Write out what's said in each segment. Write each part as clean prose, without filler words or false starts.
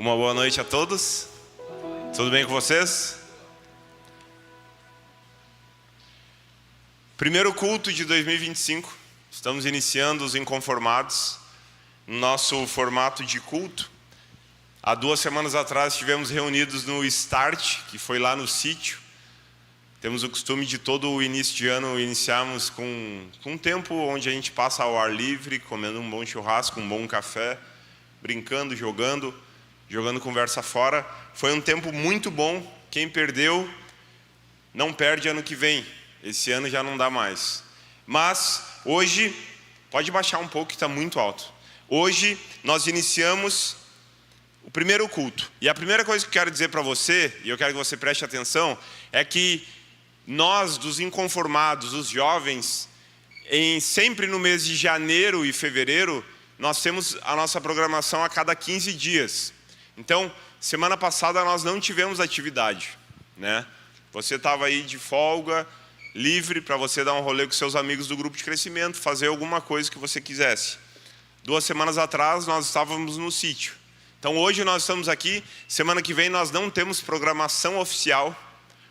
Uma boa noite a todos. Tudo bem com vocês? Primeiro culto de 2025. Estamos iniciando os Inconformados, nosso formato de culto. Há 2 semanas atrás estivemos reunidos no Start, que foi lá no sítio. Temos o costume de todo o início de ano iniciarmos com um tempo onde a gente passa ao ar livre, comendo um bom churrasco, um bom café, brincando, jogando conversa fora. Foi um tempo muito bom. Quem perdeu, não perde ano que vem. Esse ano já não dá mais. Mas hoje, pode baixar um pouco que está muito alto. Hoje nós iniciamos o primeiro culto. E a primeira coisa que eu quero dizer para você, e eu quero que você preste atenção, é que nós, dos Inconformados, os jovens, sempre no mês de janeiro e fevereiro, nós temos a nossa programação a cada 15 dias. Então, semana passada nós não tivemos atividade, né? Você estava aí de folga, livre para você dar um rolê com seus amigos do grupo de crescimento, fazer alguma coisa que você quisesse. 2 semanas atrás nós estávamos no sítio. Então hoje nós estamos aqui, semana que vem nós não temos programação oficial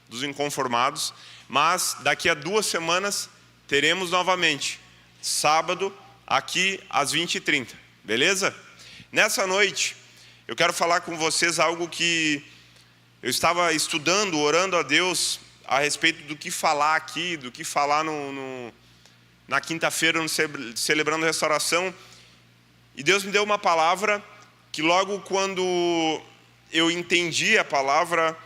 dos Inconformados, mas daqui a 2 semanas teremos novamente, sábado, aqui às 20h30, beleza? Nessa noite, eu quero falar com vocês algo que eu estava estudando, orando a Deus a respeito do que falar aqui, do que falar na quinta-feira, no Celebrando Restauração. E Deus me deu uma palavra que logo quando eu entendi a palavra,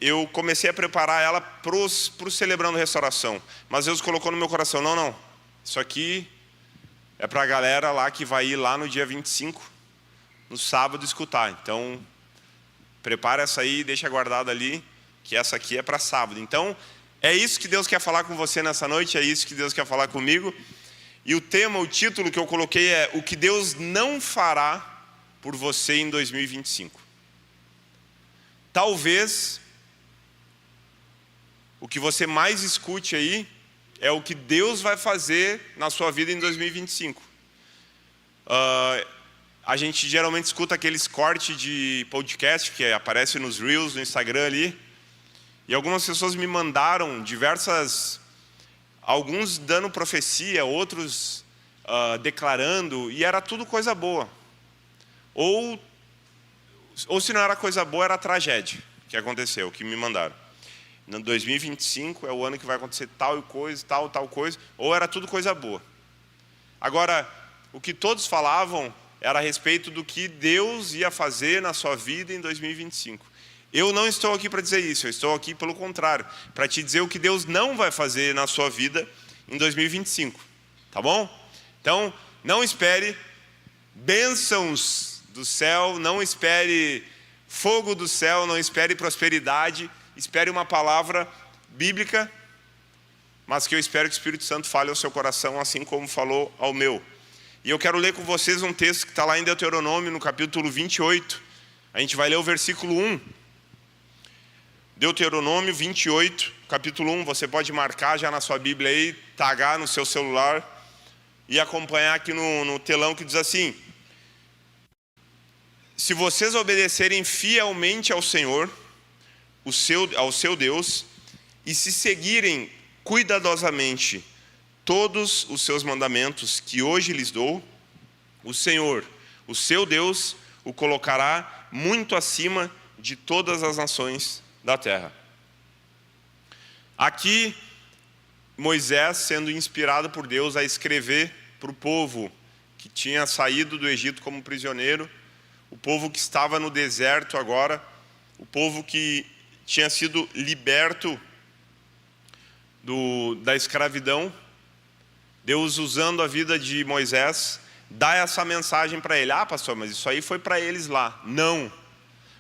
eu comecei a preparar ela para o Celebrando Restauração. Mas Deus colocou no meu coração, não, isso aqui é para a galera lá que vai ir lá no dia 25, no sábado, escutar. Então, prepara essa aí, deixa guardada ali, que essa aqui é para sábado. Então, é isso que Deus quer falar com você nessa noite, é isso que Deus quer falar comigo. E o tema, o título que eu coloquei é O que Deus não fará por você em 2025. Talvez o que você mais escute aí é o que Deus vai fazer na sua vida em 2025. A gente geralmente escuta aqueles cortes de podcast que aparece nos Reels, no Instagram ali. E algumas pessoas me mandaram alguns dando profecia, outros declarando, e era tudo coisa boa. Ou se não era coisa boa, era tragédia que aconteceu, que me mandaram. No 2025 é o ano que vai acontecer tal coisa, tal coisa, ou era tudo coisa boa. Agora, o que todos falavam era a respeito do que Deus ia fazer na sua vida em 2025. Eu não estou aqui para dizer isso, eu estou aqui pelo contrário, para te dizer o que Deus não vai fazer na sua vida em 2025, tá bom? Então, não espere bênçãos do céu, não espere fogo do céu, não espere prosperidade, espere uma palavra bíblica, mas que eu espero que o Espírito Santo fale ao seu coração, assim como falou ao meu. E eu quero ler com vocês um texto que está lá em Deuteronômio, no capítulo 28. A gente vai ler o versículo 1. Deuteronômio 28, capítulo 1. Você pode marcar já na sua Bíblia aí, tagar no seu celular e acompanhar aqui no telão, que diz assim: se vocês obedecerem fielmente ao Senhor, ao seu Deus, e se seguirem cuidadosamente todos os seus mandamentos que hoje lhes dou, o Senhor, o seu Deus, o colocará muito acima de todas as nações da terra. Aqui, Moisés sendo inspirado por Deus a escrever para o povo que tinha saído do Egito como prisioneiro, o povo que estava no deserto agora, o povo que tinha sido liberto da escravidão. Deus, usando a vida de Moisés, dá essa mensagem para ele. Pastor, mas isso aí foi para eles lá. Não,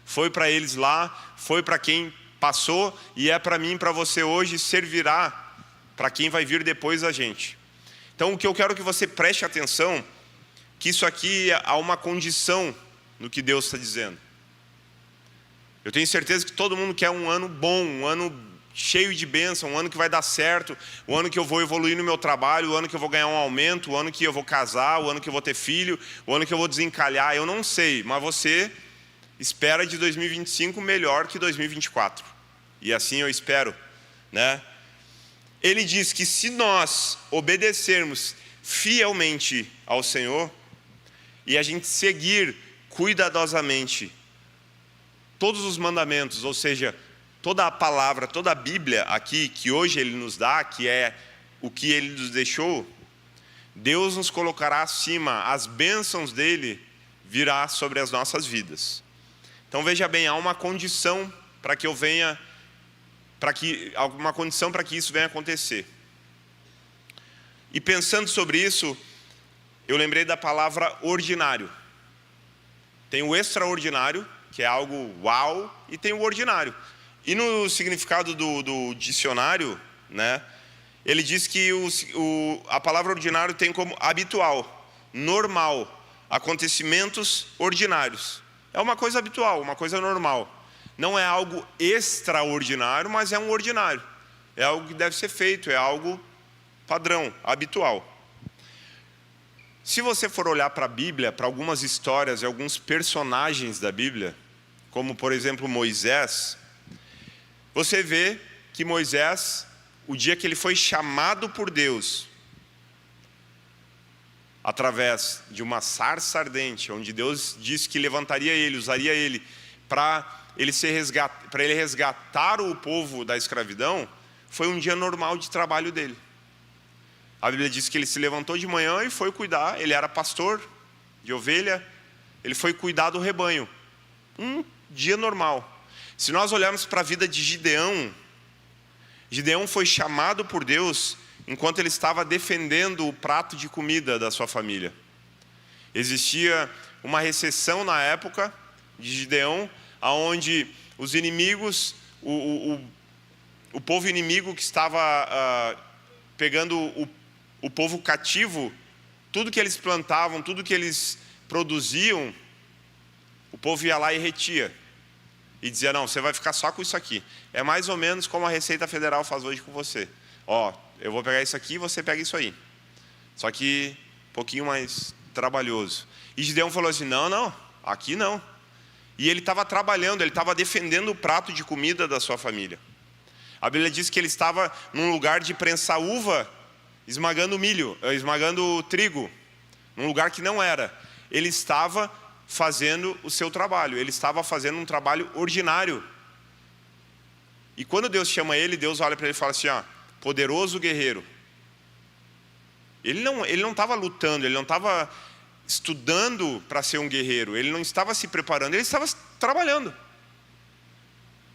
foi para eles lá, foi para quem passou, e é para mim e para você hoje, servirá para quem vai vir depois da gente. Então, o que eu quero que você preste atenção, que isso aqui há uma condição no que Deus está dizendo. Eu tenho certeza que todo mundo quer um ano bom, um ano cheio de bênção, um ano que vai dar certo, o ano que eu vou evoluir no meu trabalho, o ano que eu vou ganhar um aumento, o ano que eu vou casar, o ano que eu vou ter filho, o ano que eu vou desencalhar. Eu não sei, mas você espera de 2025 melhor que 2024. E assim eu espero, né? Ele diz que se nós obedecermos fielmente ao Senhor e a gente seguir cuidadosamente todos os mandamentos, ou seja, toda a palavra, toda a Bíblia aqui que hoje Ele nos dá, que é o que Ele nos deixou, Deus nos colocará acima, as bênçãos dEle virá sobre as nossas vidas. Então veja bem, há uma condição para que alguma condição para que isso venha acontecer. E pensando sobre isso, eu lembrei da palavra ordinário. Tem o extraordinário, que é algo uau, e tem o ordinário. E no significado do dicionário, né, ele diz que a palavra ordinário tem como habitual, normal, acontecimentos ordinários. É uma coisa habitual, uma coisa normal. Não é algo extraordinário, mas é um ordinário. É algo que deve ser feito, é algo padrão, habitual. Se você for olhar para a Bíblia, para algumas histórias e alguns personagens da Bíblia, como por exemplo Moisés, você vê que Moisés, o dia que ele foi chamado por Deus, através de uma sarça ardente, onde Deus disse que levantaria ele, usaria ele para ele resgatar o povo da escravidão, foi um dia normal de trabalho dele. A Bíblia diz que ele se levantou de manhã e foi cuidar, ele era pastor de ovelha, ele foi cuidar do rebanho. Um dia normal. Se nós olharmos para a vida de Gideão, Gideão foi chamado por Deus enquanto ele estava defendendo o prato de comida da sua família. Existia uma recessão na época de Gideão, onde os inimigos, o povo inimigo que estava pegando o povo cativo, tudo que eles plantavam, tudo que eles produziam, o povo ia lá e retia. E dizia, não, você vai ficar só com isso aqui. É mais ou menos como a Receita Federal faz hoje com você. Ó, eu vou pegar isso aqui e você pega isso aí. Só que um pouquinho mais trabalhoso. E Gideão falou assim, não, aqui não. E ele estava trabalhando, ele estava defendendo o prato de comida da sua família. A Bíblia diz que ele estava num lugar de prensar uva, esmagando milho, esmagando trigo, num lugar que não era. Ele estava fazendo o seu trabalho, ele estava fazendo um trabalho ordinário. E quando Deus chama ele, Deus olha para ele e fala assim, poderoso guerreiro. Ele não estava lutando, ele não estava estudando para ser um guerreiro, ele não estava se preparando, ele estava trabalhando.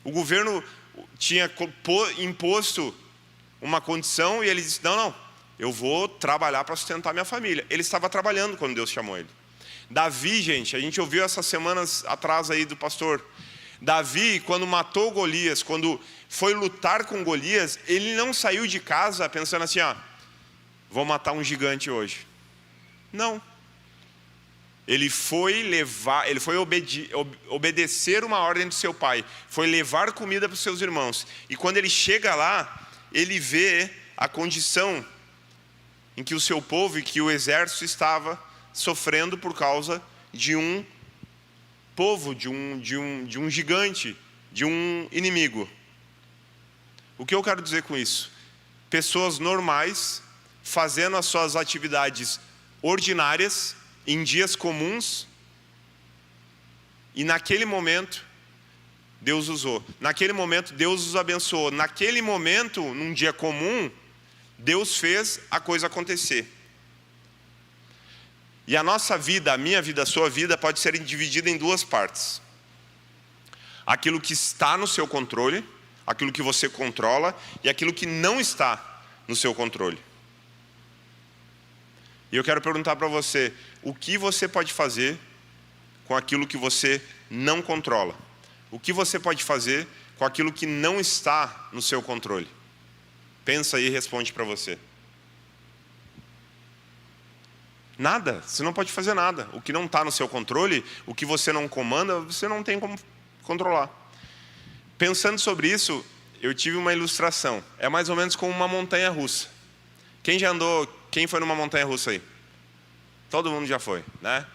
O governo tinha imposto uma condição e ele disse, não, eu vou trabalhar para sustentar minha família. Ele estava trabalhando quando Deus chamou ele. Davi, gente, a gente ouviu essas semanas atrás aí do pastor. Davi, quando matou Golias, quando foi lutar com Golias, ele não saiu de casa pensando assim, vou matar um gigante hoje. Não. Ele foi obedecer uma ordem do seu pai, foi levar comida para os seus irmãos. E quando ele chega lá, ele vê a condição em que o seu povo e que o exército estava sofrendo por causa de um povo, de um gigante, de um inimigo. O que eu quero dizer com isso? Pessoas normais fazendo as suas atividades ordinárias em dias comuns, e naquele momento Deus usou. Naquele momento Deus os abençoou. Naquele momento, num dia comum, Deus fez a coisa acontecer. E a nossa vida, a minha vida, a sua vida pode ser dividida em duas partes. Aquilo que está no seu controle, aquilo que você controla, e aquilo que não está no seu controle. E eu quero perguntar para você, o que você pode fazer com aquilo que você não controla? O que você pode fazer com aquilo que não está no seu controle? Pensa aí e responde para você. Nada, você não pode fazer nada. O que não está no seu controle, o que você não comanda, você não tem como controlar. Pensando sobre isso, eu tive uma ilustração. É mais ou menos como uma montanha russa. Quem foi numa montanha russa aí? Todo mundo já foi, né?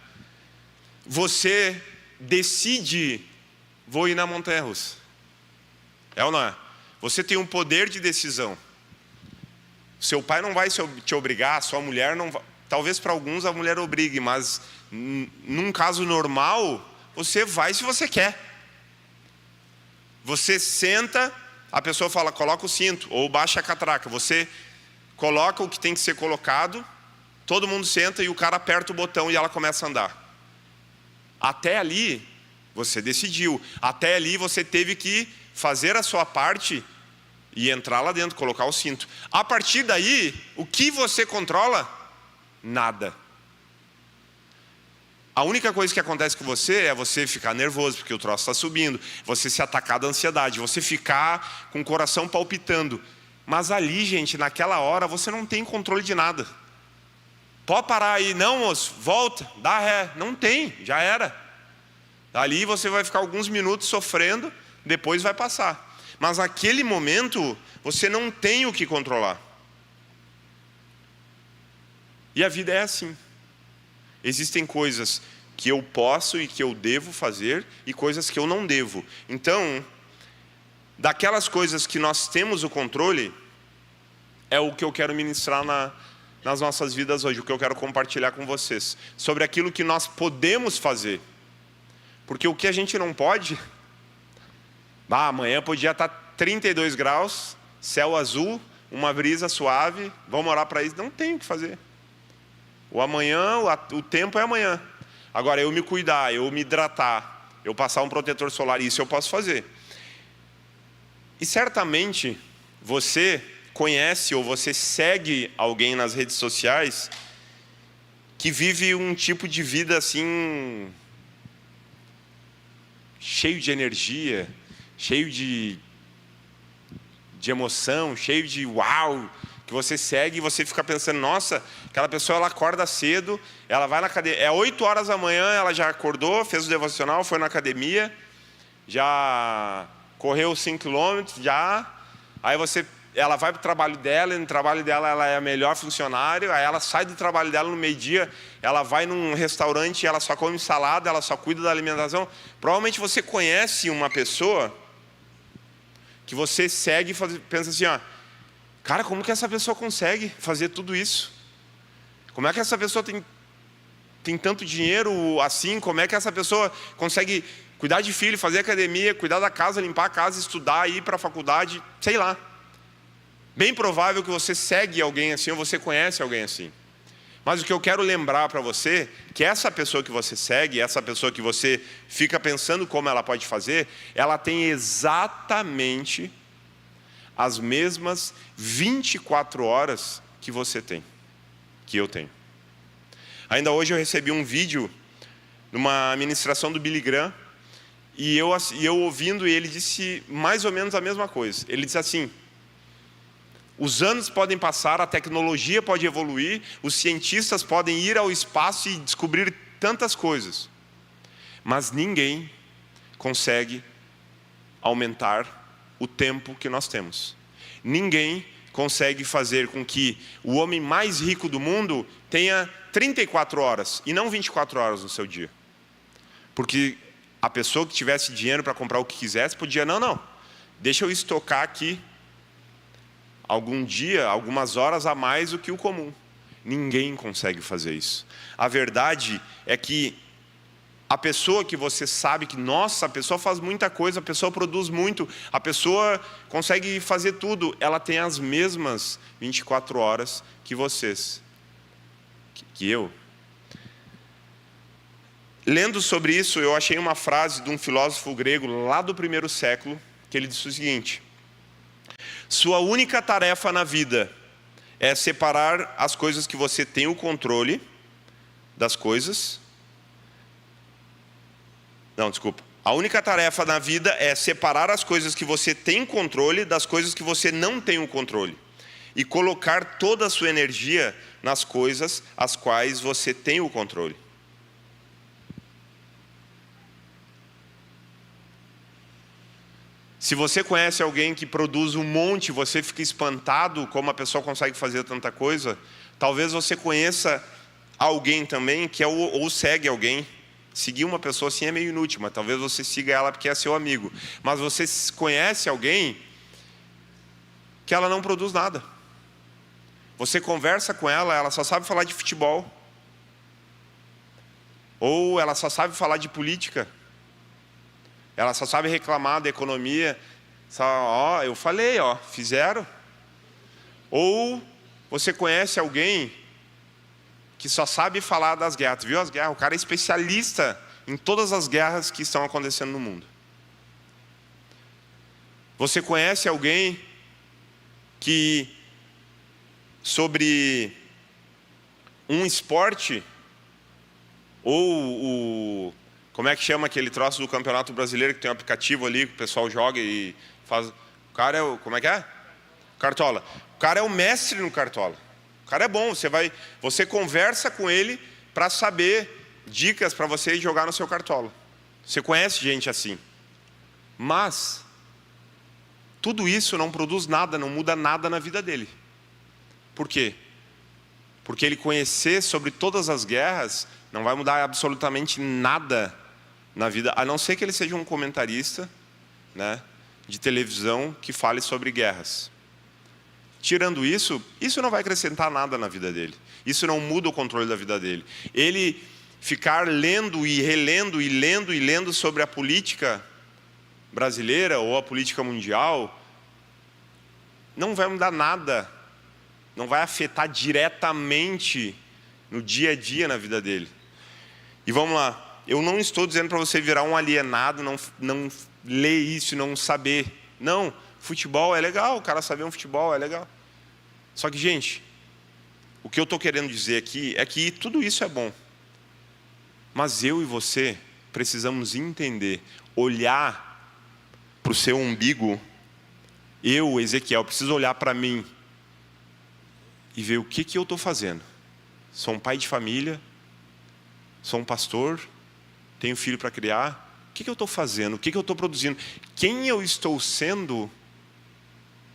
Você decide, vou ir na montanha-russa. É ou não é? Você tem um poder de decisão. Seu pai não vai te obrigar, sua mulher não vai. Talvez para alguns a mulher obrigue, mas num caso normal, você vai se você quer. Você senta, a pessoa fala, coloca o cinto, ou baixa a catraca. Você coloca o que tem que ser colocado, todo mundo senta e o cara aperta o botão e ela começa a andar. Até ali, você decidiu. Até ali, você teve que fazer a sua parte e entrar lá dentro, colocar o cinto. A partir daí, o que você controla? Nada. A única coisa que acontece com você é você ficar nervoso, porque o troço está subindo, você se atacar da ansiedade, você ficar com o coração palpitando. Mas ali, gente, naquela hora, você não tem controle de nada. Pode parar aí, não, moço, volta, dá ré. Não tem, já era. Ali você vai ficar alguns minutos sofrendo, depois vai passar. Mas naquele momento, você não tem o que controlar. E a vida é assim. Existem coisas que eu posso e que eu devo fazer e coisas que eu não devo. Então, daquelas coisas que nós temos o controle, é o que eu quero ministrar nas nossas vidas hoje, o que eu quero compartilhar com vocês. Sobre aquilo que nós podemos fazer. Porque o que a gente não pode... amanhã podia estar 32 graus, céu azul, uma brisa suave, vamos orar para isso. Não tem o que fazer. O amanhã, o tempo é amanhã. Agora, eu me cuidar, eu me hidratar, eu passar um protetor solar, isso eu posso fazer. E certamente, você conhece ou você segue alguém nas redes sociais que vive um tipo de vida assim, cheio de energia, cheio de emoção, cheio de uau, que você segue e você fica pensando, nossa, aquela pessoa ela acorda cedo, ela vai na academia, é 8 horas da manhã, ela já acordou, fez o devocional, foi na academia, já correu 5 km, aí ela vai para o trabalho dela, e no trabalho dela ela é a melhor funcionária, aí ela sai do trabalho dela no meio-dia, ela vai num restaurante, ela só come salada, ela só cuida da alimentação. Provavelmente você conhece uma pessoa que você segue e pensa assim, cara, como que essa pessoa consegue fazer tudo isso? Como é que essa pessoa tem tanto dinheiro assim? Como é que essa pessoa consegue cuidar de filho, fazer academia, cuidar da casa, limpar a casa, estudar, ir para a faculdade, sei lá. Bem provável que você segue alguém assim ou você conhece alguém assim. Mas o que eu quero lembrar para você, que essa pessoa que você segue, essa pessoa que você fica pensando como ela pode fazer, ela tem exatamente as mesmas 24 horas que você tem, que eu tenho. Ainda hoje eu recebi um vídeo numa ministração do Billy Graham, e eu ouvindo, e ele disse mais ou menos a mesma coisa. Ele disse assim, os anos podem passar, a tecnologia pode evoluir, os cientistas podem ir ao espaço e descobrir tantas coisas, mas ninguém consegue aumentar o tempo que nós temos. Ninguém consegue fazer com que o homem mais rico do mundo tenha 34 horas e não 24 horas no seu dia. Porque a pessoa que tivesse dinheiro para comprar o que quisesse, podia, não, deixa eu estocar aqui algum dia, algumas horas a mais do que o comum. Ninguém consegue fazer isso. A verdade é que a pessoa que você sabe que, nossa, a pessoa faz muita coisa, a pessoa produz muito, a pessoa consegue fazer tudo, ela tem as mesmas 24 horas que vocês, que eu. Lendo sobre isso, eu achei uma frase de um filósofo grego lá do 1º século, que ele disse o seguinte: sua única tarefa na vida é separar as coisas que você tem o controle das coisas. A única tarefa na vida é separar as coisas que você tem controle das coisas que você não tem o controle. E colocar toda a sua energia nas coisas as quais você tem o controle. Se você conhece alguém que produz um monte, você fica espantado como a pessoa consegue fazer tanta coisa. Talvez você conheça alguém também, ou segue alguém, Seguir uma pessoa assim é meio inútil, mas talvez você siga ela porque é seu amigo. Mas você conhece alguém que ela não produz nada. Você conversa com ela, ela só sabe falar de futebol. Ou ela só sabe falar de política. Ela só sabe reclamar da economia. Só, eu falei, fizeram. Ou você conhece alguém que só sabe falar das guerras. Viu as guerras? O cara é especialista em todas as guerras que estão acontecendo no mundo. Você conhece alguém que, sobre um esporte, ou como é que chama aquele troço do Campeonato Brasileiro, que tem um aplicativo ali, que o pessoal joga e faz... O cara é como é que é? Cartola. O cara é o mestre no Cartola. O cara é bom, você conversa com ele para saber dicas para você jogar no seu Cartola. Você conhece gente assim. Mas tudo isso não produz nada, não muda nada na vida dele. Por quê? Porque ele conhecer sobre todas as guerras não vai mudar absolutamente nada na vida, a não ser que ele seja um comentarista, né, de televisão que fale sobre guerras. Tirando isso, isso não vai acrescentar nada na vida dele. Isso não muda o controle da vida dele. Ele ficar lendo e relendo e lendo e lendo sobre a política brasileira ou a política mundial não vai mudar nada. Não vai afetar diretamente no dia a dia na vida dele. E vamos lá. Eu não estou dizendo para você virar um alienado, não ler isso e não saber. Não. Futebol é legal, o cara saber um futebol é legal. Só que, gente, o que eu estou querendo dizer aqui é que tudo isso é bom. Mas eu e você precisamos entender, olhar para o seu umbigo. Eu, Ezequiel, preciso olhar para mim e ver o que eu estou fazendo. Sou um pai de família, sou um pastor, tenho filho para criar. O que eu estou fazendo? O que eu estou produzindo? Quem eu estou sendo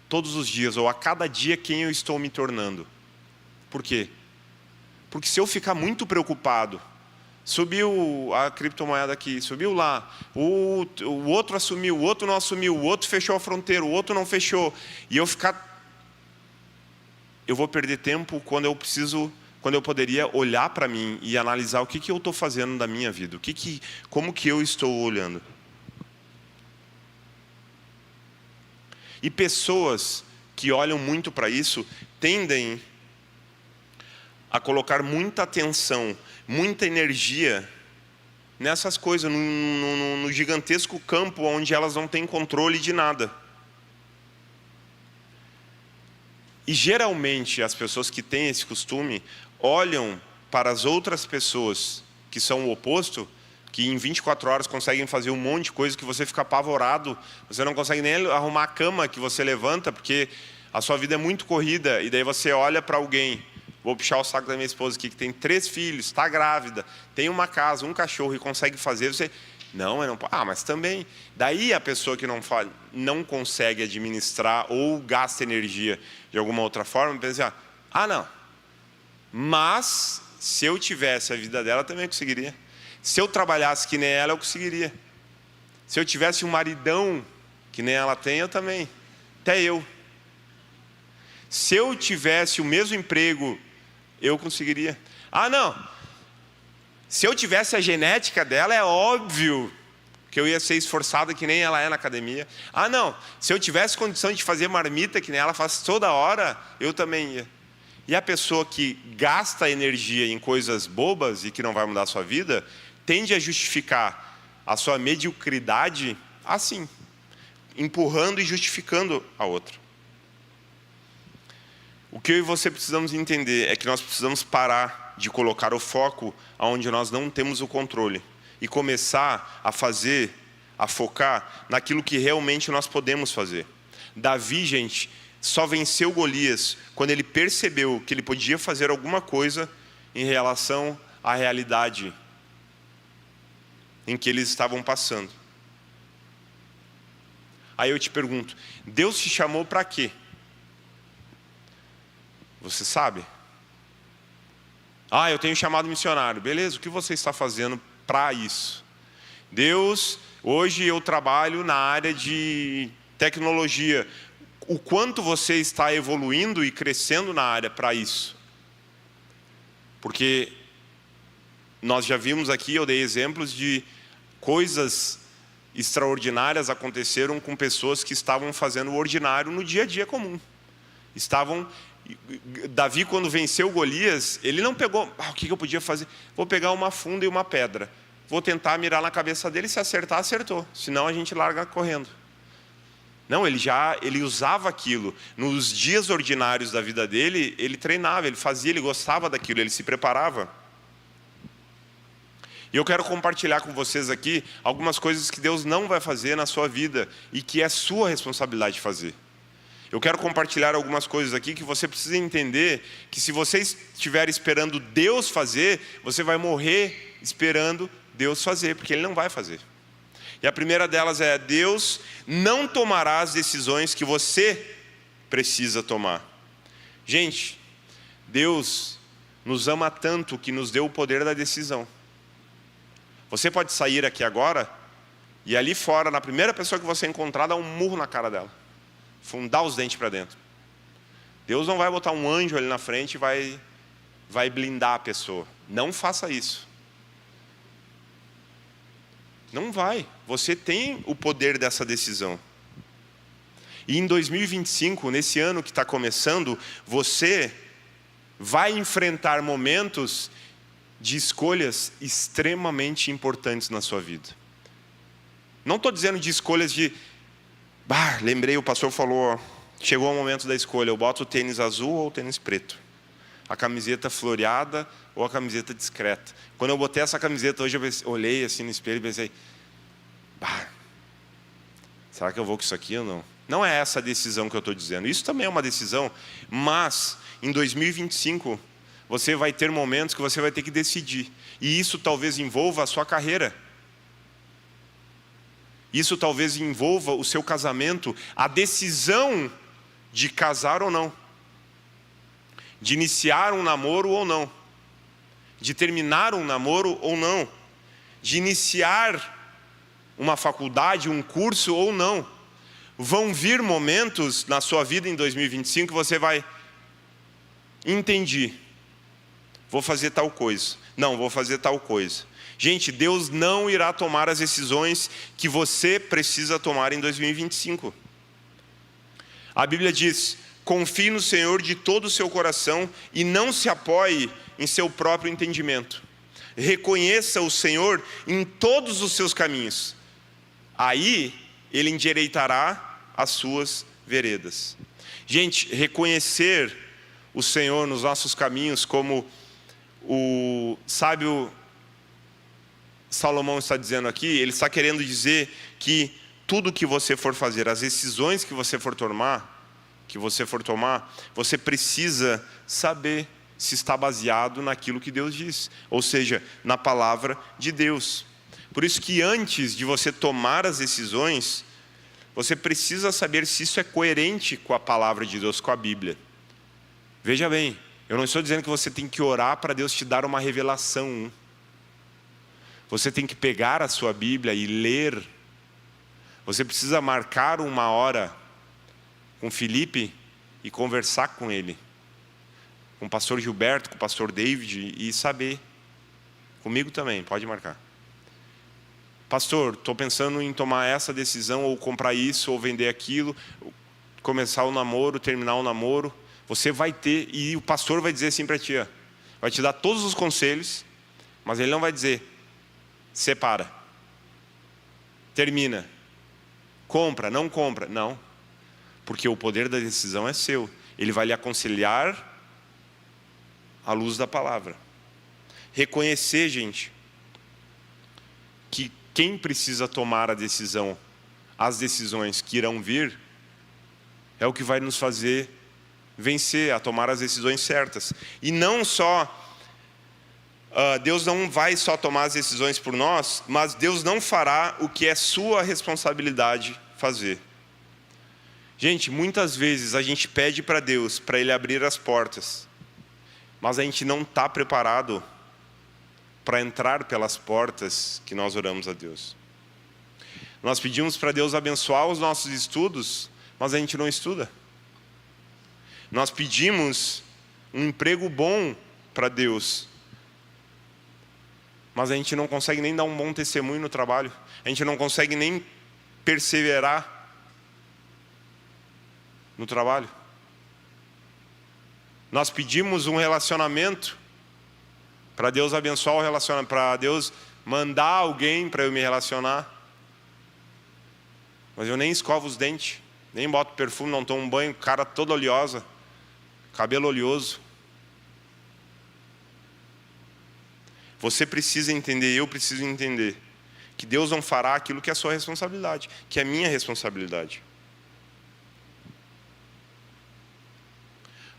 todos os dias, ou a cada dia, quem eu estou me tornando? Por quê? Porque se eu ficar muito preocupado, subiu a criptomoeda aqui, subiu lá, o outro assumiu, o outro não assumiu, o outro fechou a fronteira, o outro não fechou, e eu vou perder tempo quando eu poderia olhar para mim e analisar o que eu estou fazendo da minha vida, como que eu estou olhando. E pessoas que olham muito para isso tendem a colocar muita atenção, muita energia nessas coisas, no gigantesco campo onde elas não têm controle de nada. E geralmente as pessoas que têm esse costume olham para as outras pessoas que são o oposto, que em 24 horas conseguem fazer um monte de coisa que você fica apavorado, você não consegue nem arrumar a cama que você levanta, porque a sua vida é muito corrida, e daí você olha para alguém, vou puxar o saco da minha esposa aqui, que tem 3 filhos, está grávida, tem uma casa, um cachorro e consegue fazer, você... Não, mas também... Daí a pessoa que não consegue administrar ou gasta energia de alguma outra forma, pensa, não, mas se eu tivesse a vida dela, também conseguiria. Se eu trabalhasse que nem ela, eu conseguiria. Se eu tivesse um maridão que nem ela tem, eu também. Até eu. Se eu tivesse o mesmo emprego, eu conseguiria. Não. Se eu tivesse a genética dela, é óbvio que eu ia ser esforçado que nem ela é na academia. Não. Se eu tivesse condição de fazer marmita que nem ela faz toda hora, eu também ia. E a pessoa que gasta energia em coisas bobas e que não vai mudar a sua vida, tende a justificar a sua mediocridade assim, empurrando e justificando a outra. O que eu e você precisamos entender é que nós precisamos parar de colocar o foco onde nós não temos o controle e começar a focar naquilo que realmente nós podemos fazer. Davi, gente, só venceu Golias quando ele percebeu que ele podia fazer alguma coisa em relação à realidade em que eles estavam passando. Aí eu te pergunto, Deus te chamou para quê? Você sabe? Eu tenho chamado missionário. Beleza, o que você está fazendo para isso. Deus, hoje eu trabalho na área de tecnologia. O quanto você está evoluindo e crescendo na área para isso? Porque nós já vimos aqui, eu dei exemplos de coisas extraordinárias aconteceram com pessoas que estavam fazendo o ordinário no dia a dia comum. Davi, quando venceu Golias, ele não pegou, o que eu podia fazer? Vou pegar uma funda e uma pedra. Vou tentar mirar na cabeça dele, se acertar, acertou. Senão a gente larga correndo. Não, ele usava aquilo. Nos dias ordinários da vida dele, ele treinava, ele fazia, ele gostava daquilo, ele se preparava. E eu quero compartilhar com vocês aqui algumas coisas que Deus não vai fazer na sua vida e que é sua responsabilidade fazer. Eu quero compartilhar algumas coisas aqui que você precisa entender que se você estiver esperando Deus fazer, você vai morrer esperando Deus fazer, porque Ele não vai fazer. E a primeira delas é: Deus não tomará as decisões que você precisa tomar. Gente, Deus nos ama tanto que nos deu o poder da decisão. Você pode sair aqui agora e ali fora, na primeira pessoa que você encontrar, dar um murro na cara dela. Fundar os dentes para dentro. Deus não vai botar um anjo ali na frente e vai blindar a pessoa. Não faça isso. Não vai. Você tem o poder dessa decisão. E em 2025, nesse ano que está começando, você vai enfrentar momentos de escolhas extremamente importantes na sua vida. Não estou dizendo de escolhas de... lembrei, o pastor falou, chegou o momento da escolha, eu boto o tênis azul ou o tênis preto. A camiseta floreada ou a camiseta discreta. Quando eu botei essa camiseta hoje, eu olhei assim no espelho e pensei, será que eu vou com isso aqui ou não? Não é essa a decisão que eu estou dizendo. Isso também é uma decisão, mas em 2025, você vai ter momentos que você vai ter que decidir. E isso talvez envolva a sua carreira. Isso talvez envolva o seu casamento, a decisão de casar ou não. De iniciar um namoro ou não. De terminar um namoro ou não. De iniciar uma faculdade, um curso ou não. Vão vir momentos na sua vida em 2025 que você vai... Entendi. Vou fazer tal coisa. Não, vou fazer tal coisa. Gente, Deus não irá tomar as decisões que você precisa tomar em 2025. A Bíblia diz: confie no Senhor de todo o seu coração e não se apoie em seu próprio entendimento. Reconheça o Senhor em todos os seus caminhos. Aí Ele endireitará as suas veredas. Gente, reconhecer o Senhor nos nossos caminhos, como o sábio Salomão está dizendo aqui, ele está querendo dizer que tudo que você for fazer, as decisões que você for tomar, você precisa saber se está baseado naquilo que Deus diz, ou seja, na palavra de Deus. Por isso que antes de você tomar as decisões, você precisa saber se isso é coerente com a palavra de Deus, com a Bíblia. Veja bem, eu não estou dizendo que você tem que orar para Deus te dar uma revelação. Você tem que pegar a sua Bíblia e ler. Você precisa marcar uma hora com Felipe e conversar com ele. Com o pastor Gilberto, com o pastor David, e saber. Comigo também, pode marcar. Pastor, estou pensando em tomar essa decisão, ou comprar isso, ou vender aquilo, começar o namoro, terminar o namoro. Você vai ter, e o pastor vai dizer assim para ti, vai te dar todos os conselhos, mas ele não vai dizer, separa, termina, compra, não compra. Não, porque o poder da decisão é seu. Ele vai lhe aconselhar à luz da palavra. Reconhecer, gente, que quem precisa tomar a decisão, as decisões que irão vir, é o que vai nos fazer vencer, a tomar as decisões certas. E não só... Deus não vai só tomar as decisões por nós, mas Deus não fará o que é sua responsabilidade fazer. Gente, muitas vezes a gente pede para Deus, para Ele abrir as portas, mas a gente não está preparado para entrar pelas portas que nós oramos a Deus. Nós pedimos para Deus abençoar os nossos estudos, mas a gente não estuda. Nós pedimos um emprego bom para Deus, mas a gente não consegue nem dar um bom testemunho no trabalho. A gente não consegue nem perseverar no trabalho. Nós pedimos um relacionamento para Deus abençoar o relacionamento, para Deus mandar alguém para eu me relacionar. Mas eu nem escovo os dentes, nem boto perfume, não tomo um banho, cara toda oleosa, cabelo oleoso. Você precisa entender, eu preciso entender, que Deus não fará aquilo que é a sua responsabilidade, que é a minha responsabilidade.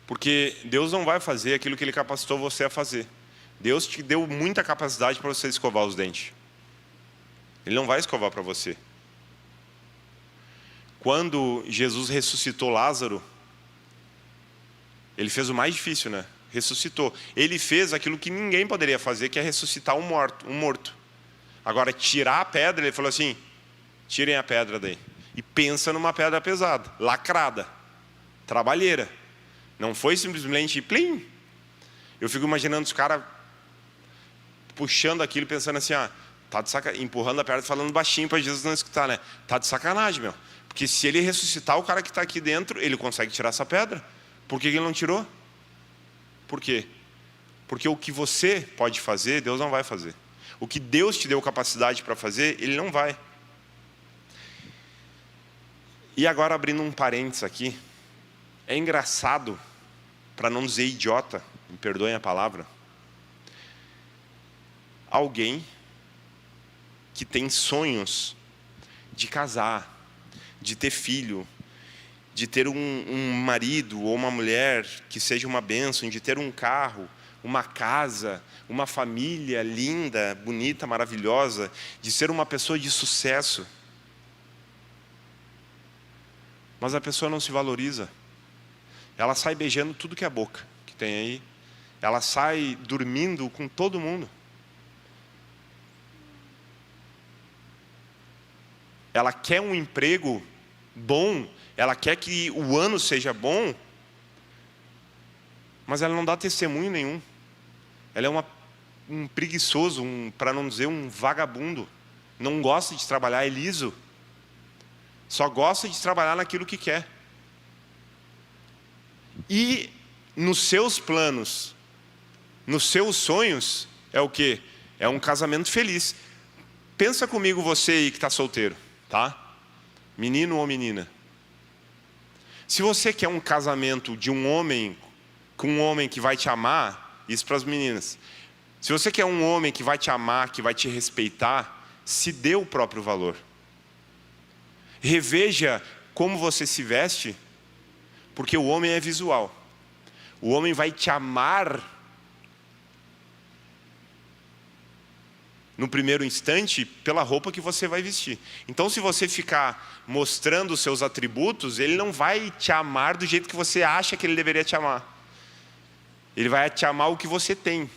Porque Deus não vai fazer aquilo que Ele capacitou você a fazer. Deus te deu muita capacidade para você escovar os dentes. Ele não vai escovar para você. Quando Jesus ressuscitou Lázaro, Ele fez o mais difícil, né? Ressuscitou. Ele fez aquilo que ninguém poderia fazer, que é ressuscitar um morto. Agora, tirar a pedra, Ele falou assim, tirem a pedra daí. E pensa numa pedra pesada, lacrada, trabalheira. Não foi simplesmente plim. Eu fico imaginando os caras puxando aquilo, pensando assim, tá de sacanagem, empurrando a pedra, falando baixinho para Jesus não escutar, né? Tá de sacanagem, meu. Porque se ele ressuscitar o cara que está aqui dentro, ele consegue tirar essa pedra. Por que ele não tirou? Por quê? Porque o que você pode fazer, Deus não vai fazer. O que Deus te deu capacidade para fazer, Ele não vai. E agora, abrindo um parênteses aqui, é engraçado, para não dizer idiota, me perdoem a palavra, alguém que tem sonhos de casar, de ter filho, de ter um marido ou uma mulher que seja uma bênção, de ter um carro, uma casa, uma família linda, bonita, maravilhosa, de ser uma pessoa de sucesso. Mas a pessoa não se valoriza. Ela sai beijando tudo que é boca que tem aí. Ela sai dormindo com todo mundo. Ela quer um emprego bom, ela quer que o ano seja bom, mas ela não dá testemunho nenhum. Ela é um preguiçoso, para não dizer um vagabundo. Não gosta de trabalhar, é liso. Só gosta de trabalhar naquilo que quer. E nos seus planos, nos seus sonhos, é o quê? É um casamento feliz. Pensa comigo você aí que está solteiro, tá? Menino ou menina. Se você quer um casamento de um homem, com um homem que vai te amar, isso para as meninas. Se você quer um homem que vai te amar, que vai te respeitar, se dê o próprio valor. Reveja como você se veste, porque o homem é visual. O homem vai te amar no primeiro instante pela roupa que você vai vestir. Então, se você ficar mostrando os seus atributos, ele não vai te amar do jeito que você acha que ele deveria te amar. Ele vai te amar o que você tem.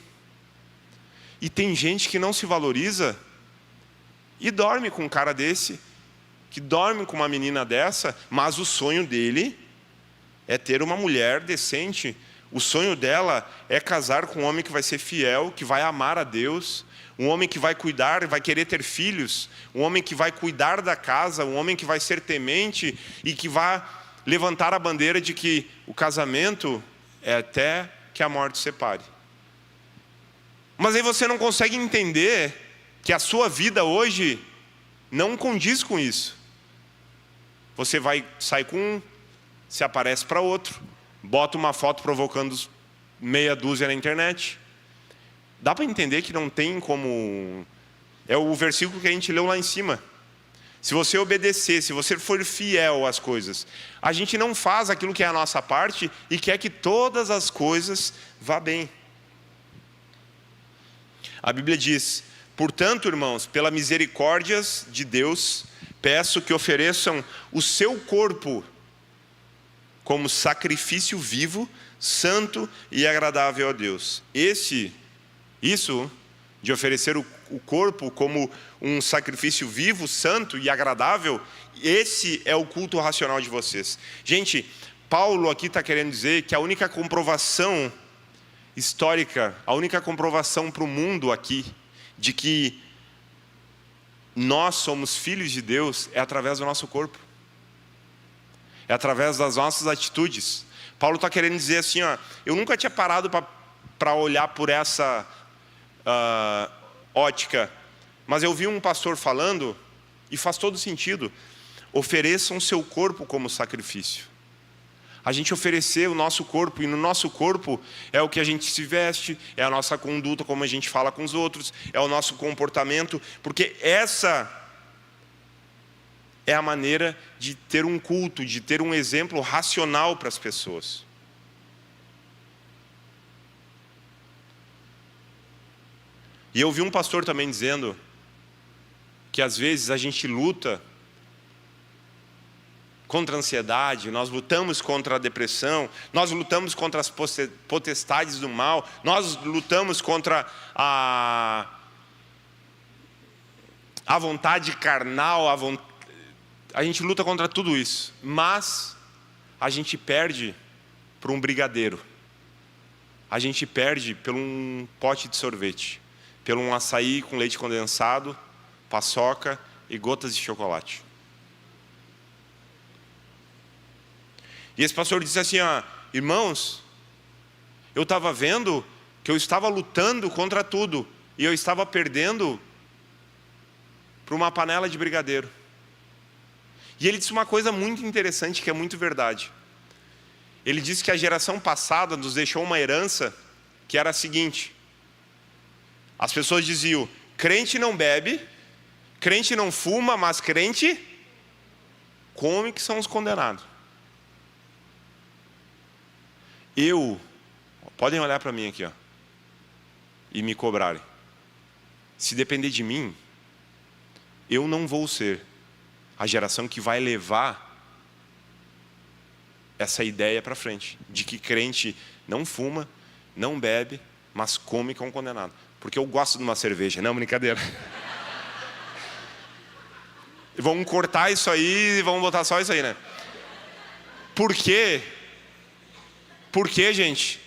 E tem gente que não se valoriza e dorme com um cara desse, que dorme com uma menina dessa, mas o sonho dele é ter uma mulher decente. O sonho dela é casar com um homem que vai ser fiel, que vai amar a Deus, um homem que vai cuidar, vai querer ter filhos, um homem que vai cuidar da casa, um homem que vai ser temente e que vai levantar a bandeira de que o casamento é até que a morte separe. Mas aí você não consegue entender que a sua vida hoje não condiz com isso. Você vai sair com um, se aparece para outro, bota uma foto provocando meia dúzia na internet. Dá para entender que não tem como... É o versículo que a gente leu lá em cima. Se você obedecer, se você for fiel às coisas, a gente não faz aquilo que é a nossa parte e quer que todas as coisas vá bem. A Bíblia diz: portanto, irmãos, pela misericórdias de Deus, peço que ofereçam o seu corpo como sacrifício vivo, santo e agradável a Deus. Isso de oferecer o corpo como um sacrifício vivo, santo e agradável, esse é o culto racional de vocês. Gente, Paulo aqui está querendo dizer que a única comprovação histórica, a única comprovação para o mundo aqui, de que nós somos filhos de Deus, é através do nosso corpo. É através das nossas atitudes. Paulo está querendo dizer assim, ó, eu nunca tinha parado para olhar por essa ótica, mas eu vi um pastor falando, e faz todo sentido, ofereçam seu corpo como sacrifício. A gente oferecer o nosso corpo, e no nosso corpo é o que a gente se veste, é a nossa conduta, como a gente fala com os outros, é o nosso comportamento, porque essa é a maneira de ter um culto, de ter um exemplo racional para as pessoas. E eu vi um pastor também dizendo que às vezes a gente luta contra a ansiedade, nós lutamos contra a depressão, nós lutamos contra as potestades do mal, nós lutamos contra a vontade carnal, a gente luta contra tudo isso, mas a gente perde por um brigadeiro, a gente perde por um pote de sorvete, por um açaí com leite condensado, paçoca e gotas de chocolate. E esse pastor disse assim, ó, irmãos, eu estava vendo que eu estava lutando contra tudo, e eu estava perdendo por uma panela de brigadeiro. E ele disse uma coisa muito interessante, que é muito verdade. Ele disse que a geração passada nos deixou uma herança que era a seguinte: as pessoas diziam, crente não bebe, crente não fuma, mas crente come, que são os condenados. Podem olhar para mim aqui, ó, e me cobrarem. Se depender de mim, eu não vou ser a geração que vai levar essa ideia para frente, de que crente não fuma, não bebe, mas come com condenado. Porque eu gosto de uma cerveja, não, brincadeira. Vamos cortar isso aí e vamos botar só isso aí, né? Por quê? Por quê, gente?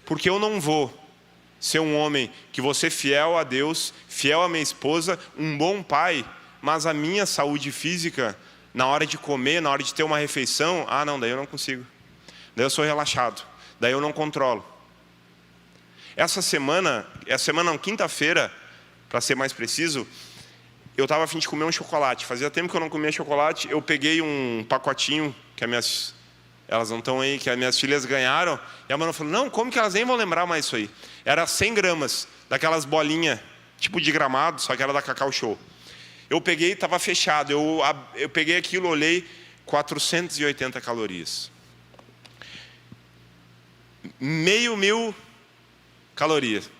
Porque eu não vou ser um homem que vou ser fiel a Deus, fiel à minha esposa, um bom pai, mas a minha saúde física, na hora de comer, na hora de ter uma refeição, não, daí eu não consigo. Daí eu sou relaxado, daí eu não controlo. Essa semana não, quinta-feira, para ser mais preciso, eu estava a fim de comer um chocolate. Fazia tempo que eu não comia chocolate, eu peguei um pacotinho que elas não estão aí, que as minhas filhas ganharam, e a mãe falou, não, como que elas nem vão lembrar mais isso aí? Era 100 gramas, daquelas bolinhas, tipo de gramado, só que era da Cacau Show. Eu peguei, estava fechado, eu peguei aquilo, olhei, 480 calorias. 500 calorias.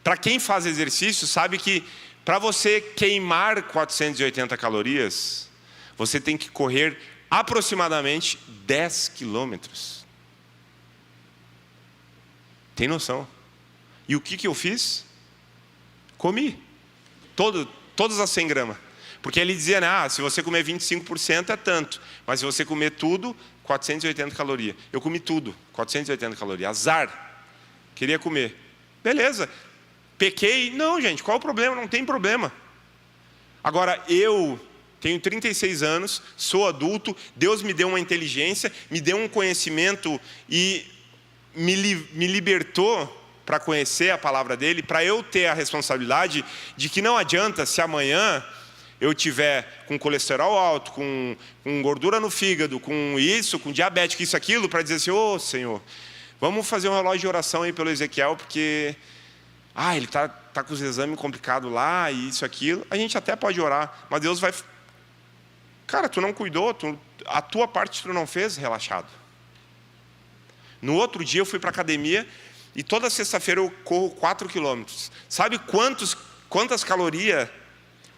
Para quem faz exercício, sabe que para você queimar 480 calorias, você tem que correr aproximadamente 10 quilômetros. Tem noção? E o que eu fiz? Comi. Todas as 100 gramas. Porque ele dizia, se você comer 25% é tanto. Mas se você comer tudo, 480 calorias. Eu comi tudo, 480 calorias. Azar. Queria comer. Beleza. Pequei. Não, gente, qual o problema? Não tem problema. Agora, eu tenho 36 anos, sou adulto, Deus me deu uma inteligência, me deu um conhecimento e me libertou para conhecer a palavra dele, para eu ter a responsabilidade de que não adianta se amanhã eu tiver com colesterol alto, com gordura no fígado, com isso, com diabetes, isso, aquilo, para dizer assim, Senhor, vamos fazer um relógio de oração aí pelo Ezequiel, porque ele tá com os exames complicados lá, e isso, aquilo. A gente até pode orar, mas Deus vai... Cara, tu não cuidou, a tua parte tu não fez, relaxado. No outro dia eu fui para a academia, e toda sexta-feira eu corro 4 quilômetros. Sabe quantas calorias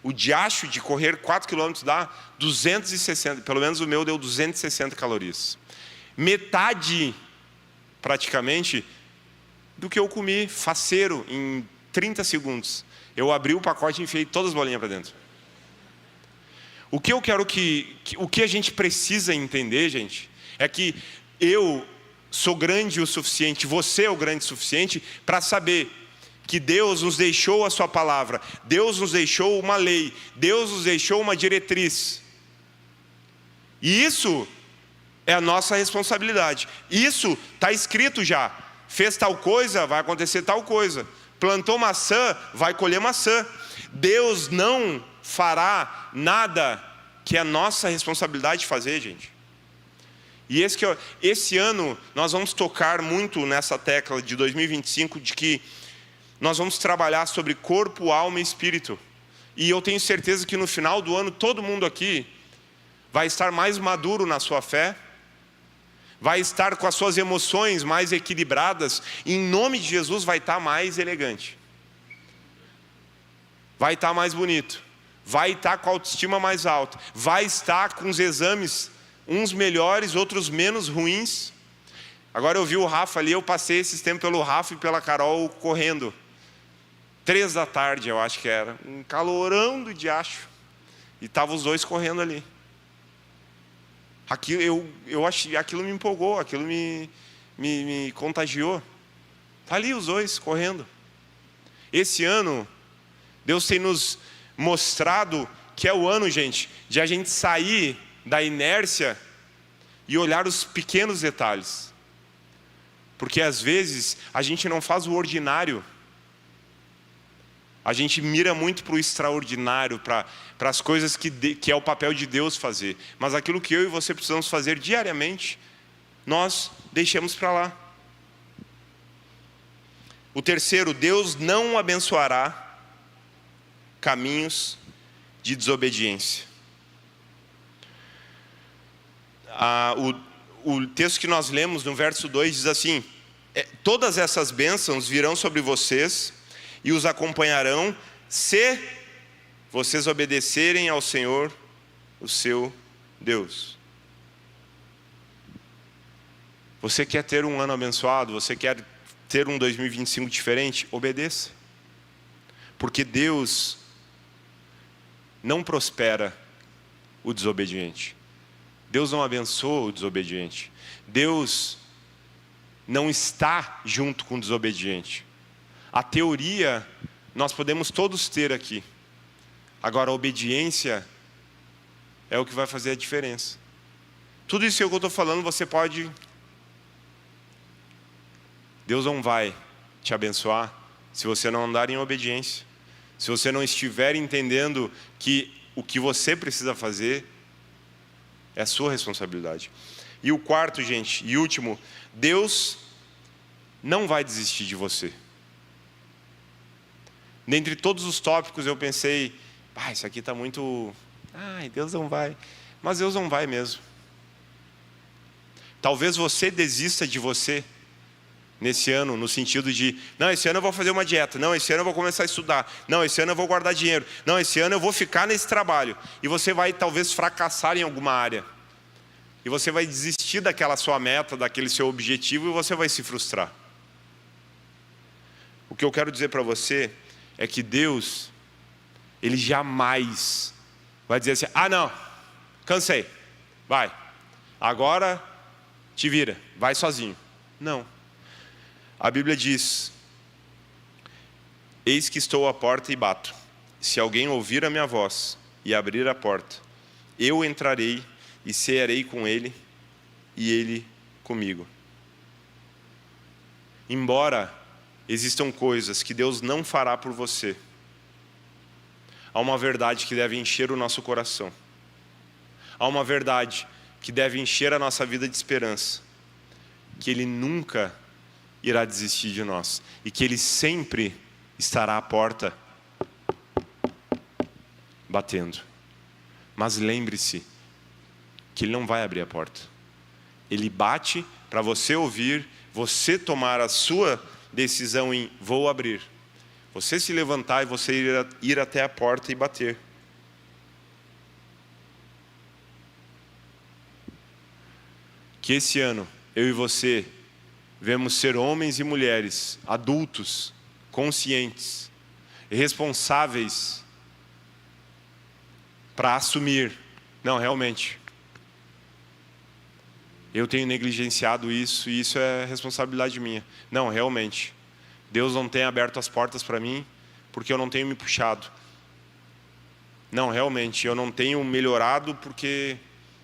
o diacho de correr 4 quilômetros dá? 260, pelo menos o meu deu 260 calorias. Metade, praticamente, do que eu comi faceiro em 30 segundos. Eu abri o pacote e enfiei todas as bolinhas para dentro. O que eu quero o que a gente precisa entender, gente, é que eu sou grande o suficiente, você é o grande o suficiente para saber que Deus nos deixou a sua palavra, Deus nos deixou uma lei, Deus nos deixou uma diretriz. E isso é a nossa responsabilidade. Isso está escrito já. Fez tal coisa, vai acontecer tal coisa. Plantou maçã, vai colher maçã. Deus não fará nada que é a nossa responsabilidade fazer, gente. E esse ano nós vamos tocar muito nessa tecla de 2025, de que nós vamos trabalhar sobre corpo, alma e espírito. E eu tenho certeza que no final do ano todo mundo aqui vai estar mais maduro na sua fé, vai estar com as suas emoções mais equilibradas, e em nome de Jesus vai estar mais elegante, vai estar mais bonito, vai estar com a autoestima mais alta, vai estar com os exames, uns melhores, outros menos ruins. Agora eu vi o Rafa ali, eu passei esses tempos pelo Rafa e pela Carol correndo, 3 da tarde eu acho que era, um calorão do diacho, e estavam os dois correndo ali. Eu achei, aquilo me empolgou, aquilo me contagiou. Está ali os dois correndo. Esse ano, Deus tem nos mostrado que é o ano, gente, de a gente sair da inércia e olhar os pequenos detalhes. Porque às vezes a gente não faz o ordinário. A gente mira muito para o extraordinário, para as coisas que é o papel de Deus fazer. Mas aquilo que eu e você precisamos fazer diariamente, nós deixamos para lá. O terceiro, Deus não abençoará caminhos de desobediência. O texto que nós lemos no verso 2 diz assim: todas essas bênçãos virão sobre vocês e os acompanharão se vocês obedecerem ao Senhor, o seu Deus. Você quer ter um ano abençoado? Você quer ter um 2025 diferente? Obedeça. Porque Deus não prospera o desobediente. Deus não abençoa o desobediente. Deus não está junto com o desobediente. A teoria nós podemos todos ter aqui. Agora a obediência é o que vai fazer a diferença. Tudo isso que eu estou falando você pode... Deus não vai te abençoar se você não andar em obediência. Se você não estiver entendendo que o que você precisa fazer é a sua responsabilidade. E o quarto, gente, e último, Deus não vai desistir de você. Dentre todos os tópicos eu pensei, isso aqui está muito... Deus não vai. Mas Deus não vai mesmo. Talvez você desista de você nesse ano, no sentido de, não, esse ano eu vou fazer uma dieta, não, esse ano eu vou começar a estudar, não, esse ano eu vou guardar dinheiro, não, esse ano eu vou ficar nesse trabalho. E você vai talvez fracassar em alguma área. E você vai desistir daquela sua meta, daquele seu objetivo, e você vai se frustrar. O que eu quero dizer para você é que Deus, Ele jamais vai dizer assim, não, cansei, vai, agora te vira, vai sozinho. Não. A Bíblia diz, eis que estou à porta e bato. Se alguém ouvir a minha voz e abrir a porta, eu entrarei e cearei com ele e ele comigo. Embora existam coisas que Deus não fará por você, há uma verdade que deve encher o nosso coração. Há uma verdade que deve encher a nossa vida de esperança. Que Ele nunca irá desistir de nós. E que Ele sempre estará à porta batendo. Mas lembre-se que Ele não vai abrir a porta. Ele bate para você ouvir, você tomar a sua decisão em vou abrir. Você se levantar e você ir até a porta e bater. Que esse ano, eu e você, vemos ser homens e mulheres, adultos, conscientes, responsáveis para assumir. Não, realmente, eu tenho negligenciado isso e isso é responsabilidade minha. Não, realmente, Deus não tem aberto as portas para mim porque eu não tenho me puxado. Não, realmente, eu não tenho melhorado porque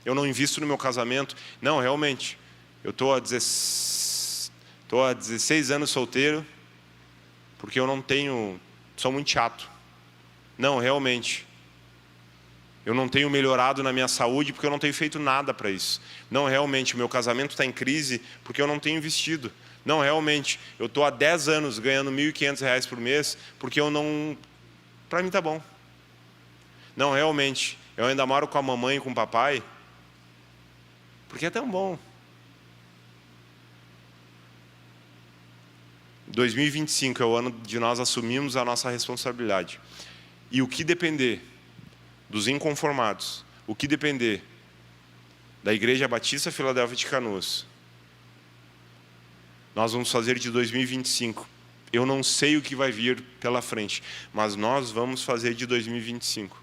eu não invisto no meu casamento. Não, realmente, eu estou há 16 anos solteiro porque eu não tenho, sou muito chato. Não, realmente, eu não tenho melhorado na minha saúde porque eu não tenho feito nada para isso. Não, realmente, o meu casamento está em crise porque eu não tenho investido. Não, realmente, eu estou há 10 anos ganhando R$ 1.500 por mês porque eu não... Para mim está bom. Não, realmente, eu ainda moro com a mamãe e com o papai porque é tão bom. 2025 é o ano de nós assumirmos a nossa responsabilidade. E o que depender dos inconformados, o que depender da Igreja Batista Filadélfia de Canoas, nós vamos fazer de 2025. Eu não sei o que vai vir pela frente, mas nós vamos fazer de 2025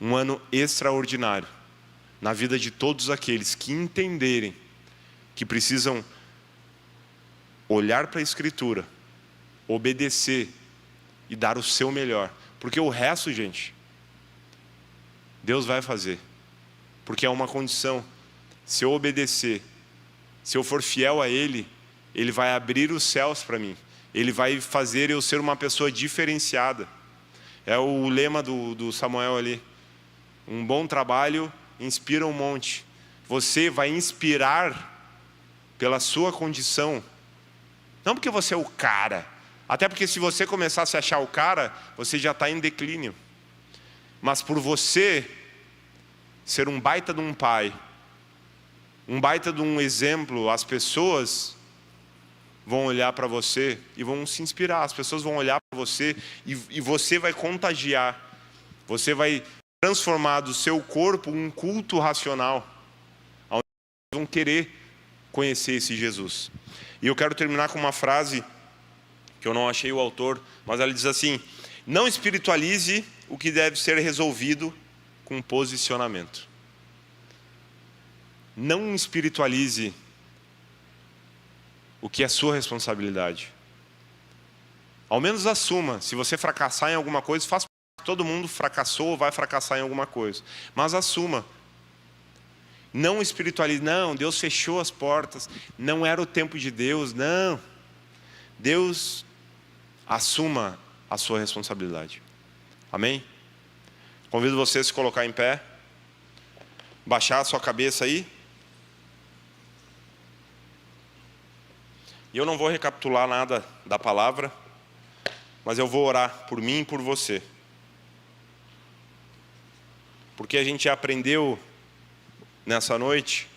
um ano extraordinário na vida de todos aqueles que entenderem que precisam olhar para a Escritura, obedecer e dar o seu melhor. Porque o resto, gente, Deus vai fazer. Porque é uma condição. Se eu obedecer, se eu for fiel a Ele, Ele vai abrir os céus para mim. Ele vai fazer eu ser uma pessoa diferenciada. É o lema do Samuel ali. Um bom trabalho inspira um monte. Você vai inspirar pela sua condição. Não porque você é o cara. Até porque se você começar a se achar o cara, você já está em declínio. Mas por você ser um baita de um pai, um baita de um exemplo, as pessoas vão olhar para você e vão se inspirar. As pessoas vão olhar para você e você vai contagiar. Você vai transformar do seu corpo um culto racional, onde vão querer conhecer esse Jesus. E eu quero terminar com uma frase que eu não achei o autor, mas ela diz assim: não espiritualize o que deve ser resolvido com posicionamento. Não espiritualize o que é sua responsabilidade. Ao menos assuma. Se você fracassar em alguma coisa, faz parte. Todo mundo fracassou ou vai fracassar em alguma coisa. Mas assuma. Não espiritualize. Não, Deus fechou as portas. Não era o tempo de Deus. Não. Deus, assuma a sua responsabilidade. Amém? Convido você a se colocar em pé. Baixar a sua cabeça aí. E eu não vou recapitular nada da palavra, mas eu vou orar por mim e por você. Porque a gente já aprendeu nessa noite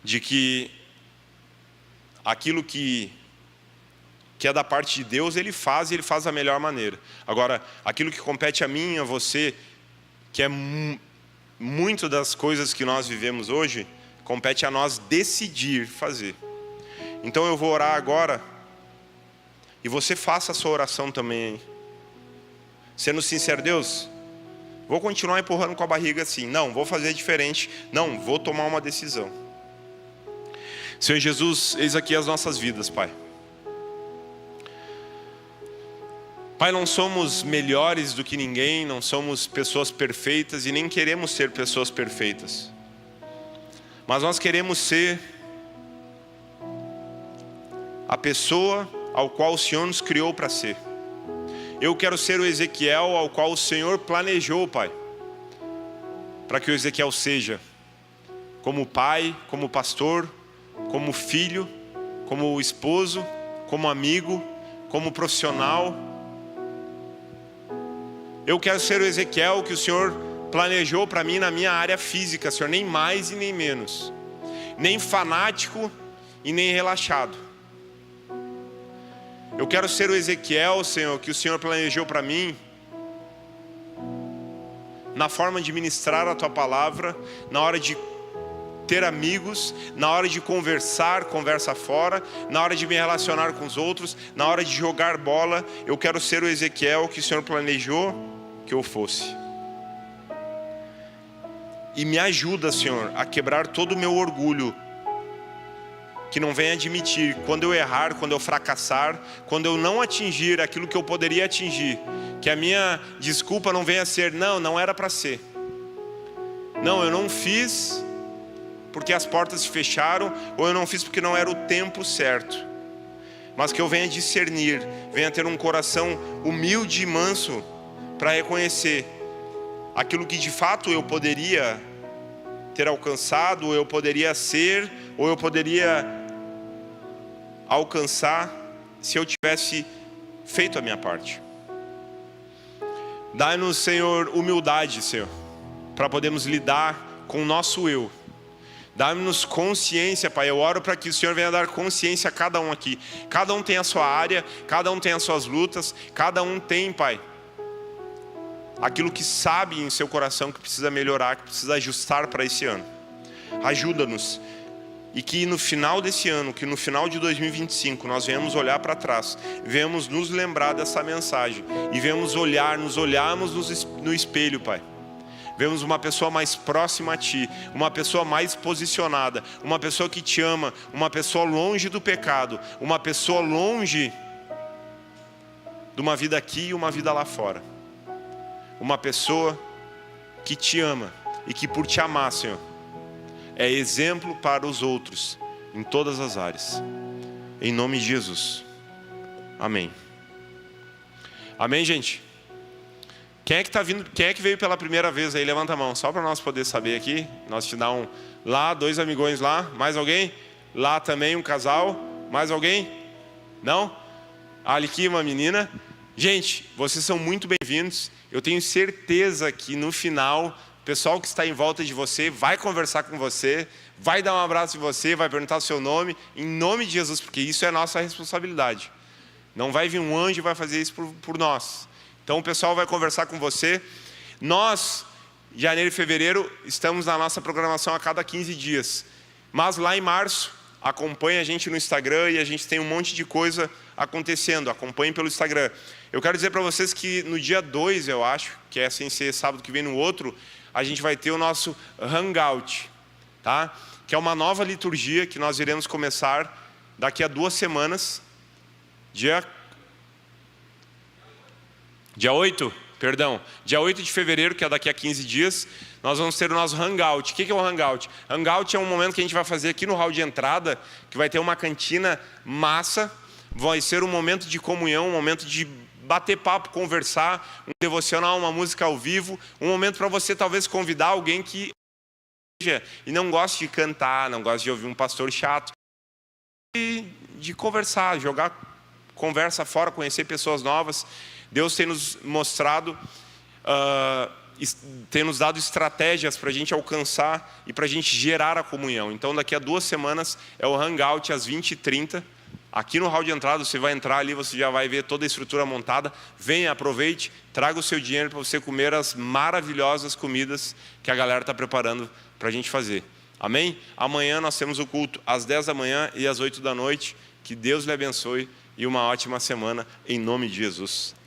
de que aquilo que é da parte de Deus, Ele faz e Ele faz da melhor maneira. Agora, aquilo que compete a mim e a você, que é muito das coisas que nós vivemos hoje, compete a nós decidir fazer. Então eu vou orar agora, e você faça a sua oração também, hein? Sendo sincero, Deus, vou continuar empurrando com a barriga assim. Não, vou fazer diferente. Não, vou tomar uma decisão. Senhor Jesus, eis aqui as nossas vidas, Pai. Pai, não somos melhores do que ninguém, não somos pessoas perfeitas e nem queremos ser pessoas perfeitas. Mas nós queremos ser a pessoa ao qual o Senhor nos criou para ser. Eu quero ser o Ezequiel ao qual o Senhor planejou, Pai, para que o Ezequiel seja como pai, como pastor, como filho, como esposo, como amigo, como profissional. Eu quero ser o Ezequiel que o Senhor planejou para mim na minha área física, Senhor, nem mais e nem menos, nem fanático e nem relaxado. Eu quero ser o Ezequiel, Senhor, que o Senhor planejou para mim na forma de ministrar a Tua palavra, na hora de ter amigos, na hora de conversar, conversa fora, na hora de me relacionar com os outros, na hora de jogar bola. Eu quero ser o Ezequiel que o Senhor planejou que eu fosse. E me ajuda, Senhor, a quebrar todo o meu orgulho, que não vem admitir quando eu errar, quando eu fracassar, quando eu não atingir aquilo que eu poderia atingir, que a minha desculpa não venha a ser, não era para ser. Não, eu não fiz porque as portas se fecharam, ou eu não fiz porque não era o tempo certo. Mas que eu venha discernir, venha ter um coração humilde e manso para reconhecer aquilo que de fato eu poderia ter alcançado, ou eu poderia ser, ou eu poderia alcançar se eu tivesse feito a minha parte. Dai-nos, Senhor, humildade, Senhor, para podermos lidar com o nosso eu. Dá-nos consciência, Pai. Eu oro para que o Senhor venha dar consciência a cada um aqui. Cada um tem a sua área, cada um tem as suas lutas, cada um tem, Pai, aquilo que sabe em seu coração que precisa melhorar, que precisa ajustar para esse ano. Ajuda-nos. E que no final desse ano, que no final de 2025, nós venhamos olhar para trás, venhamos nos lembrar dessa mensagem e venhamos nos olharmos no espelho, Pai. Vemos uma pessoa mais próxima a Ti, uma pessoa mais posicionada, uma pessoa que Te ama, uma pessoa longe do pecado, uma pessoa longe de uma vida aqui e uma vida lá fora. Uma pessoa que Te ama e que por Te amar, Senhor, é exemplo para os outros em todas as áreas. Em nome de Jesus. Amém. Amém, gente? Quem é que tá vindo? Quem é que veio pela primeira vez aí? Levanta a mão, só para nós poder saber aqui. Nós te dá lá, 2 amigões lá. Mais alguém? Lá também um casal. Mais alguém? Não? Ali aqui uma menina. Gente, vocês são muito bem-vindos. Eu tenho certeza que no final, o pessoal que está em volta de você vai conversar com você, vai dar um abraço em você, vai perguntar o seu nome, em nome de Jesus, porque isso é nossa responsabilidade. Não vai vir um anjo e vai fazer isso por nós. Então o pessoal vai conversar com você. Nós, janeiro e fevereiro, estamos na nossa programação a cada 15 dias. Mas lá em março, acompanhe a gente no Instagram e a gente tem um monte de coisa acontecendo. Acompanhe pelo Instagram. Eu quero dizer para vocês que no dia 2, eu acho, que é sem ser sábado que vem no outro, a gente vai ter o nosso Hangout, tá? Que é uma nova liturgia que nós iremos começar daqui a 2 semanas. Dia 8 de fevereiro, que é daqui a 15 dias, nós vamos ter o nosso Hangout. O que é o Hangout? Hangout é um momento que a gente vai fazer aqui no hall de entrada, que vai ter uma cantina massa, vai ser um momento de comunhão, um momento de bater papo, conversar, um devocional, uma música ao vivo, um momento para você talvez convidar alguém que e não gosta de cantar, não gosta de ouvir um pastor chato, e de conversar, jogar conversa fora, conhecer pessoas novas. Deus tem nos mostrado, tem nos dado estratégias para a gente alcançar e para a gente gerar a comunhão. Então daqui a 2 semanas é o Hangout às 20h30. Aqui no hall de entrada você vai entrar ali, você já vai ver toda a estrutura montada. Venha, aproveite, traga o seu dinheiro para você comer as maravilhosas comidas que a galera está preparando para a gente fazer. Amém? Amanhã nós temos o culto às 10 da manhã e às 8 da noite. Que Deus lhe abençoe e uma ótima semana em nome de Jesus.